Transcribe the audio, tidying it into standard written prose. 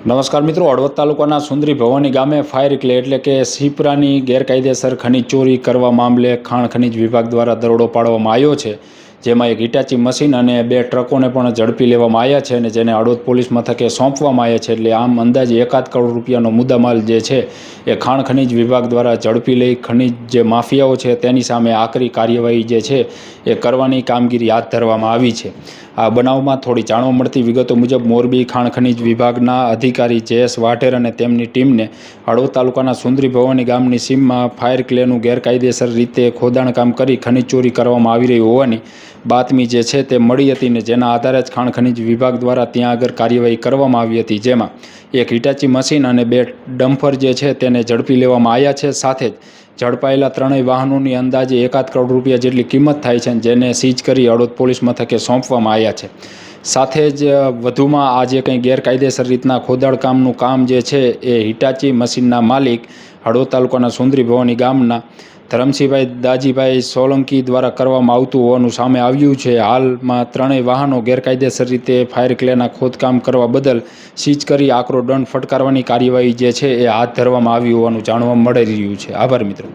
નમસ્કાર મિત્રો, હળવદ તાલુકાના સુંદરી ભવાની ગામે ફાયર ક્લે એટલે કે સીપરાની ગેરકાયદેસર ખનીજ ચોરી કરવા મામલે ખાણ ખનીજ વિભાગ દ્વારા દરોડો પાડવામાં આવ્યો છે, જેમાં એક હિટાચી મશીન અને 2 ટ્રકોને પણ ઝડપી લેવામાં આવ્યા છે અને જેને હળવદ પોલીસ મથકે સોંપવામાં આવ્યા છે. એટલે આમ અંદાજે 1.5 કરોડ રૂપિયાનો મુદ્દામાલ જે છે એ ખાણ ખનીજ વિભાગ દ્વારા ઝડપી લઈ ખનીજ જે માફિયાઓ છે તેની સામે આકરી કાર્યવાહી જે છે એ કરવાની કામગીરી હાથ ધરવામાં આવી છે. આ બનાવમાં થોડી જાણવા મળતી વિગતો મુજબ મોરબી ખાણ ખનીજ વિભાગના અધિકારી જયેશ વાઢેર અને તેમની ટીમને હળવદ તાલુકાના સુંદરી ભવાની ગામની સીમમાં ફાયર ક્લેનું ગેરકાયદેસર રીતે ખોદાણ કામ કરી ખનીજ ચોરી કરવામાં આવી રહી હોવાની બાતમી જે છે તે મળી હતી ને જેના આધારે જ ખાણ ખનીજ વિભાગ દ્વારા ત્યાં આગળ કાર્યવાહી કરવામાં આવી હતી, જેમાં એક હિટાચી મશીન અને 2 ડમ્પર જે છે તેને ઝડપી લેવામાં આવ્યા છે. સાથે જ ઝડપાયેલા 3 વાહનોની અંદાજે 1.5 કરોડ રૂપિયા જેટલી કિંમત થાય છે, જેને સીઝ કરી હળવદ પોલીસ મથકે સોંપવામાં આવ્યા છે. સાથે જ વધુમાં આ જે કંઈ ગેરકાયદેસર રીતના ખોદાણ કામનું કામ જે છે એ હિટાચી મશીનના માલિક હળવદ તાલુકાના સુંદરી ભવાની ગામના ધરમસિંહભાઈ દાજીભાઈ સોલંકી દ્વારા કરવામાં આવતું હોવાનું સામે આવ્યું છે. હાલમાં 3 વાહનો ગેરકાયદેસર રીતે ફાયર ક્લેના ખોદકામ કરવા બદલ સીઝ કરી આકરો દંડ ફટકારવાની કાર્યવાહી જે છે એ હાથ ધરવામાં આવી હોવાનું જાણવા મળી રહ્યું છે. આભાર મિત્રો.